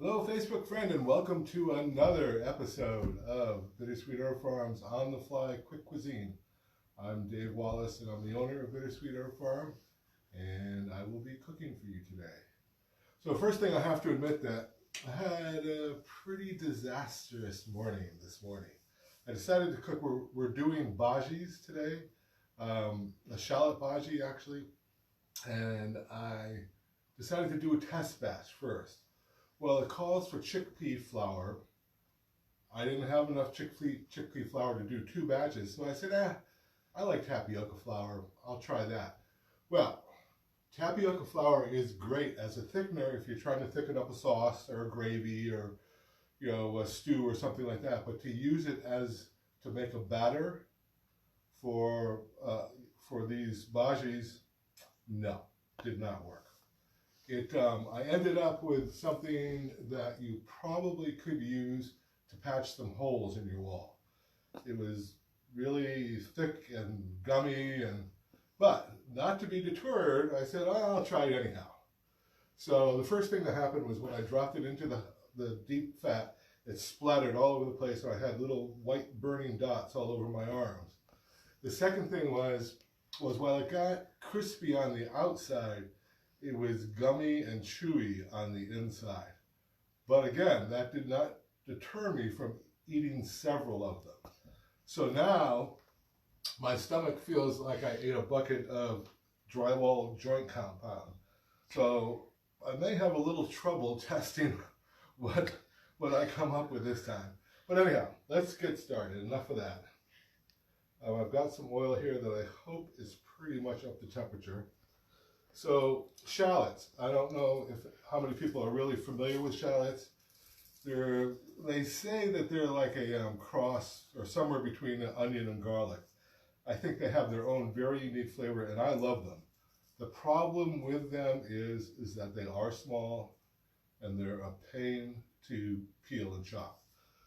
Hello, Facebook friend, and welcome to another episode of Bittersweet Herb Farm's On the Fly Quick Cuisine. I'm Dave Wallace, and I'm the owner of Bittersweet Herb Farm, and I will be cooking for you today. So, first thing I have to admit that I had a pretty disastrous morning this morning. I decided to cook. We're doing bhajis today, a shallot bhaji actually, and I decided to do a test batch first. Well, it calls for chickpea flour. I didn't have enough chickpea flour to do two batches, so I said, I like tapioca flour. I'll try that. Well, tapioca flour is great as a thickener if you're trying to thicken up a sauce or a gravy or a stew or something like that. But to use it to make a batter for these bhajis, no, did not work. I ended up with something that you probably could use to patch some holes in your wall. It was really thick and gummy, but not to be deterred, I said, I'll try it anyhow. So the first thing that happened was when I dropped it into the deep fat, it splattered all over the place, and I had little white burning dots all over my arms. The second thing was while it got crispy on the outside, it was gummy and chewy on the inside. But again, that did not deter me from eating several of them. So now, my stomach feels like I ate a bucket of drywall joint compound. So I may have a little trouble testing what I come up with this time. But anyhow, let's get started. Enough of that. I've got some oil here that I hope is pretty much up to temperature. So shallots, I don't know how many people are really familiar with shallots. They say that they're like a cross or somewhere between an onion and garlic. I think they have their own very unique flavor, and I love them. The problem with them is that they are small and they're a pain to peel and chop.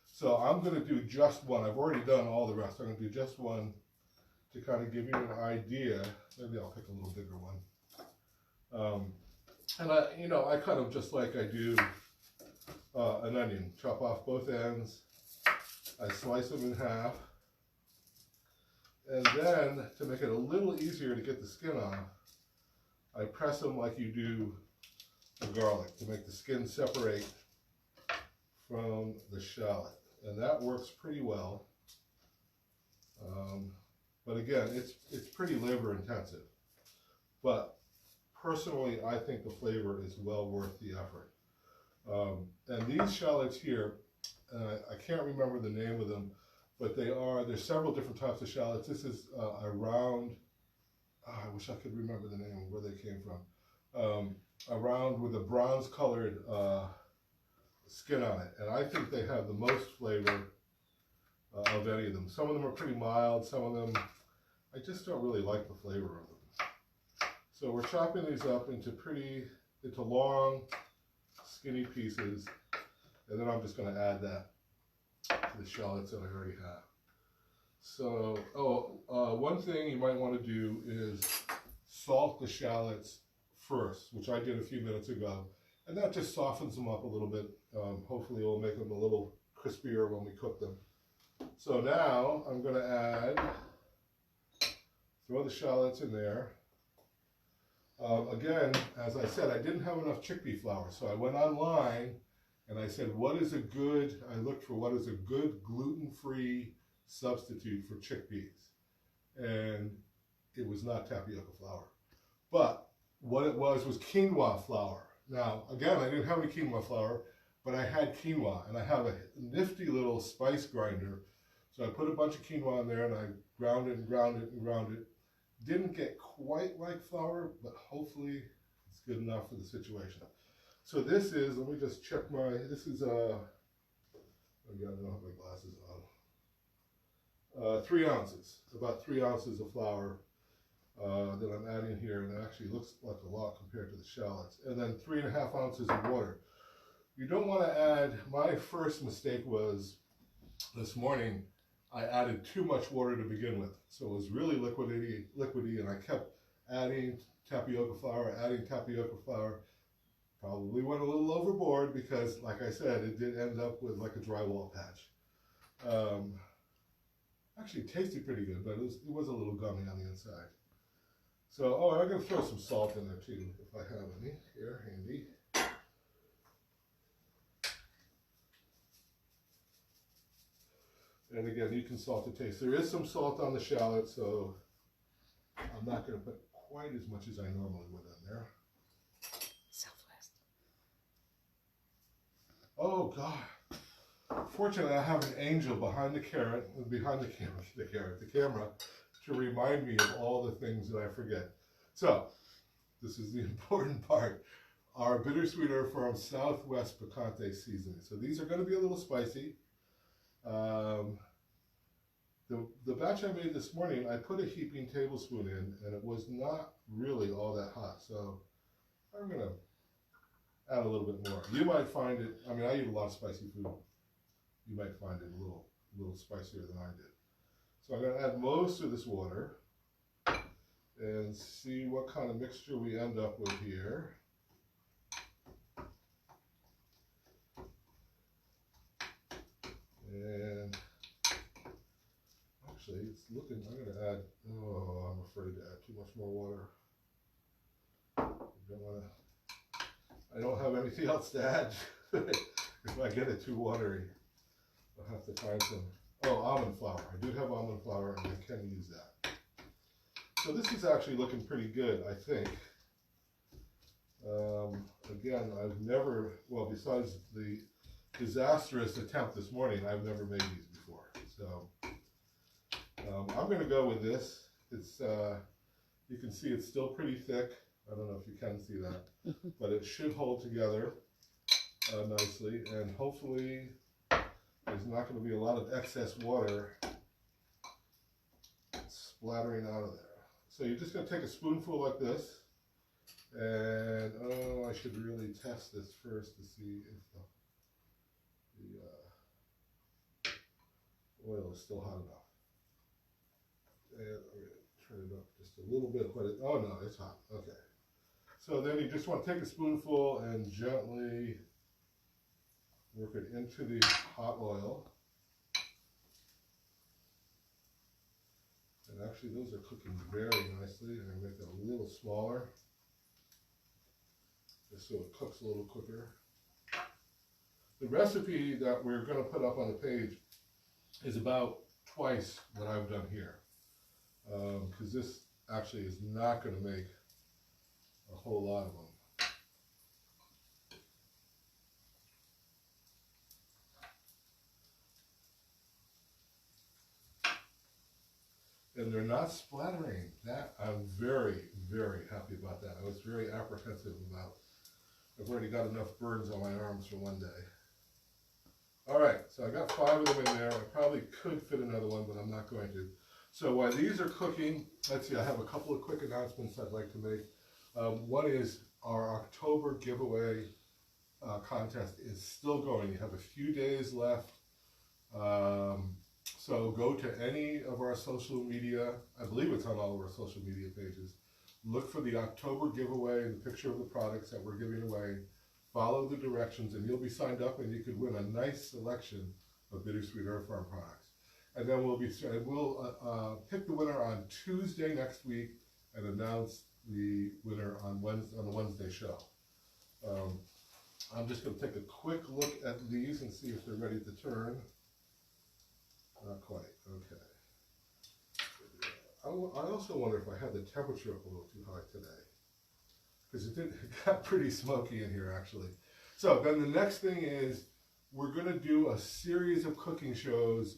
So I'm going to do just one. I've already done all the rest. I'm going to do just one to kind of give you an idea. Maybe I'll pick a little bigger one. And I kind of just like I do an onion, chop off both ends. I slice them in half, and then to make it a little easier to get the skin off, I press them like you do the garlic to make the skin separate from the shallot, and that works pretty well. But again, it's pretty labor intensive, but personally, I think the flavor is well worth the effort. And these shallots here, I can't remember the name of them, but there's several different types of shallots. This is a round, I wish I could remember the name of where they came from. A round with a bronze colored skin on it. And I think they have the most flavor of any of them. Some of them are pretty mild, some of them, I just don't really like the flavor of them. So we're chopping these up into long, skinny pieces, and then I'm just going to add that to the shallots that I already have. So, one thing you might want to do is salt the shallots first, which I did a few minutes ago, and that just softens them up a little bit. Hopefully it will make them a little crispier when we cook them. So now I'm going to throw the shallots in there. Again, as I said, I didn't have enough chickpea flour, so I went online and I said, I looked for what is a good gluten-free substitute for chickpeas, and it was not tapioca flour. But what it was quinoa flour. Now, again, I didn't have any quinoa flour, but I had quinoa, and I have a nifty little spice grinder, so I put a bunch of quinoa in there and I ground it and ground it and ground it. Didn't get quite like flour, but hopefully it's good enough for the situation. So this is, let me just check again, I don't have my glasses on. 3 ounces, about 3 ounces of flour that I'm adding here, and it actually looks like a lot compared to the shallots. And then 3.5 ounces of water. You don't want to add, my first mistake was this morning, I added too much water to begin with. So it was really liquidy, and I kept adding tapioca flour, Probably went a little overboard because, like I said, it did end up with like a drywall patch. Actually, it tasted pretty good, but it was a little gummy on the inside. So, oh, I'm going to throw some salt in there too, if I have any here handy. And again, you can salt to taste. There is some salt on the shallot, so I'm not going to put quite as much as I normally would in there. Southwest. Oh God! Fortunately, I have an angel behind the camera, to remind me of all the things that I forget. So, this is the important part. Our Bittersweet Herb Farm Southwest Picante seasoning. So these are going to be a little spicy. The batch I made this morning, I put a heaping tablespoon in, and it was not really all that hot. So I'm going to add a little bit more. You might find it, I mean, I eat a lot of spicy food. You might find it a little spicier than I did. So I'm going to add most of this water and see what kind of mixture we end up with here. And actually, it's looking, I'm going to add, oh, I'm afraid to add too much more water. I don't have anything else to add. If I get it too watery, I'll have to find some, oh, almond flour. I do have almond flour and I can use that. So this is actually looking pretty good, I think. Again, I've never, well, besides the disastrous attempt this morning, I've never made these before. So I'm going to go with this. It's you can see it's still pretty thick. I don't know if you can see that, but it should hold together nicely, and hopefully there's not going to be a lot of excess water splattering out of there. So you're just going to take a spoonful like this, and oh, I should really test this first to see if the oil is still hot enough. And I'm going to turn it up just a little bit, but oh no, it's hot. Okay. So then you just want to take a spoonful and gently work it into the hot oil. And actually those are cooking very nicely. I'm going to make them a little smaller, just so it cooks a little quicker. The recipe that we're going to put up on the page is about twice what I've done here. Because this actually is not going to make a whole lot of them. And they're not splattering. That I'm very, very happy about that. I was very apprehensive about. I've already got enough burns on my arms for one day. All right, so I got 5 of them in there. I probably could fit another one, but I'm not going to. So while these are cooking, let's see, I have a couple of quick announcements I'd like to make. One is our October giveaway contest is still going. You have a few days left. So go to any of our social media, I believe it's on all of our social media pages. Look for the October giveaway and the picture of the products that we're giving away. Follow the directions and you'll be signed up and you could win a nice selection of Bittersweet Herb Farm products. And then we'll pick the winner on Tuesday next week and announce the winner on the Wednesday show. I'm just going to take a quick look at these and see if they're ready to turn. Not quite, okay. I also wonder if I had the temperature up a little too high today. Because it got pretty smoky in here actually. So then the next thing is we're going to do a series of cooking shows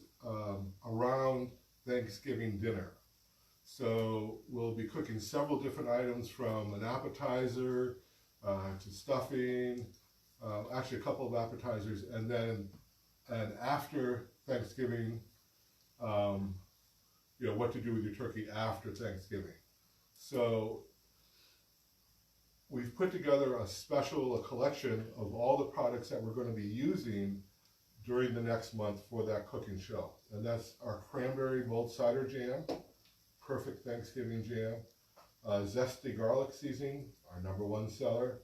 around Thanksgiving dinner. So we'll be cooking several different items from an appetizer to stuffing, actually a couple of appetizers, and then after Thanksgiving, you know, what to do with your turkey after Thanksgiving. So we've put together a collection of all the products that we're going to be using during the next month for that cooking show. And that's our cranberry mulled cider jam, perfect Thanksgiving jam, zesty garlic seasoning, our #1 seller,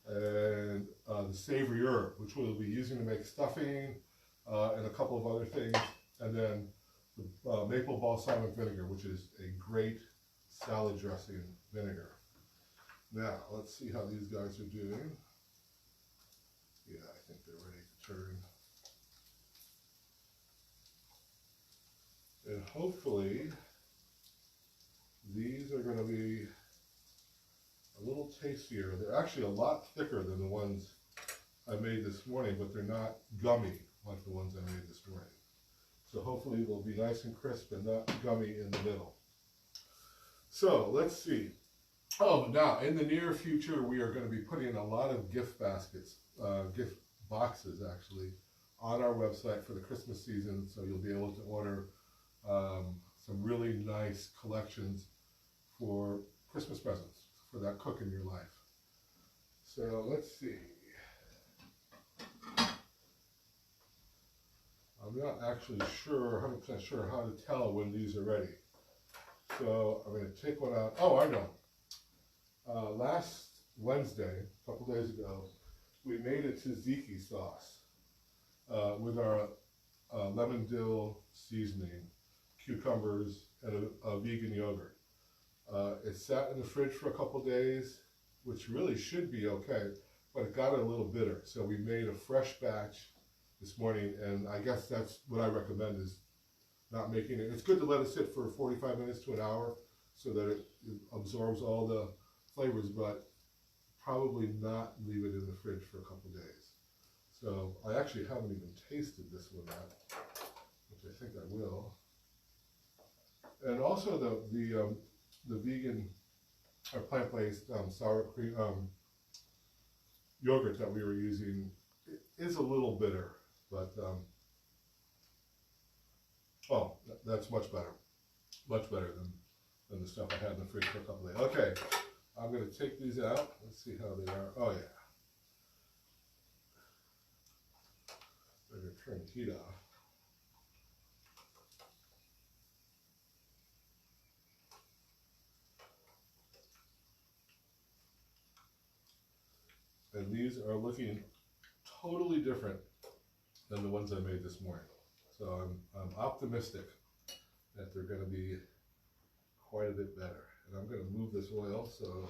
and the savory herb, which we'll be using to make stuffing and a couple of other things, and then the maple balsamic vinegar, which is a great salad dressing vinegar. Now, let's see how these guys are doing. Yeah, I think they're ready to turn. And hopefully, these are going to be a little tastier. They're actually a lot thicker than the ones I made this morning, but they're not gummy like the ones I made this morning. So hopefully they'll be nice and crisp and not gummy in the middle. So let's see. Oh, now in the near future, we are going to be putting a lot of gift baskets, gift boxes actually, on our website for the Christmas season. So you'll be able to order some really nice collections for Christmas presents for that cook in your life. So let's see. I'm not actually sure, 100% sure how to tell when these are ready. So I'm going to take one out. Oh, I know. Last Wednesday, a couple days ago, we made a tzatziki sauce with our lemon dill seasoning, cucumbers, and a vegan yogurt. It sat in the fridge for a couple days, which really should be okay, but it got a little bitter. So we made a fresh batch this morning, and I guess that's what I recommend, is not making it. It's good to let it sit for 45 minutes to an hour so that it absorbs all the flavors, but probably not leave it in the fridge for a couple days. So I actually haven't even tasted this one yet, which I think I will. And also the vegan or plant-based sour cream yogurt that we were using is a little bitter, but oh, that's much better than the stuff I had in the fridge for a couple days. Okay, I'm going to take these out. Let's see how they are. Oh yeah, I'm going to turn the heat off. And these are looking totally different than the ones I made this morning. So I'm optimistic that they're going to be quite a bit better. And I'm going to move this oil so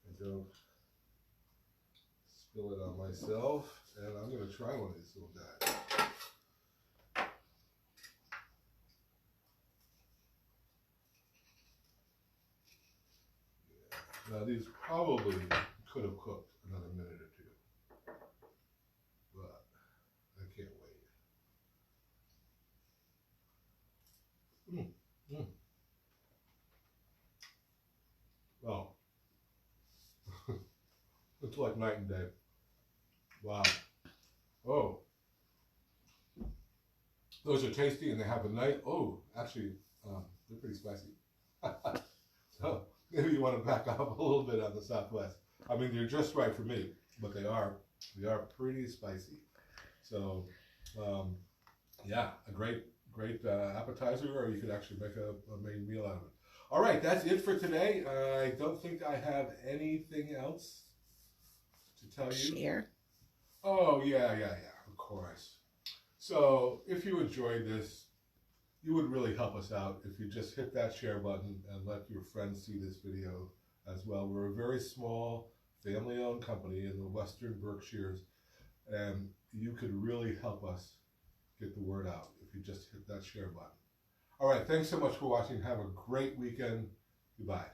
I don't spill it on myself. And I'm going to try one of these little guys. Yeah. Now these probably could have cooked another minute or two, but I can't wait. Oh, it's like night and day. Wow. Oh, those are tasty and they have a nice, oh, actually, they're pretty spicy. So maybe you want to back up a little bit on the Southwest. I mean, they're just right for me, but they are pretty spicy. So, yeah, a great appetizer, or you could actually make a main meal out of it. All right, that's it for today. I don't think I have anything else to tell you. Share. Oh, yeah, of course. So if you enjoyed this, you would really help us out if you just hit that share button and let your friends see this video as well. We're a very small family-owned company in the Western Berkshires, and you could really help us get the word out if you just hit that share button. All right, thanks so much for watching. Have a great weekend. Goodbye.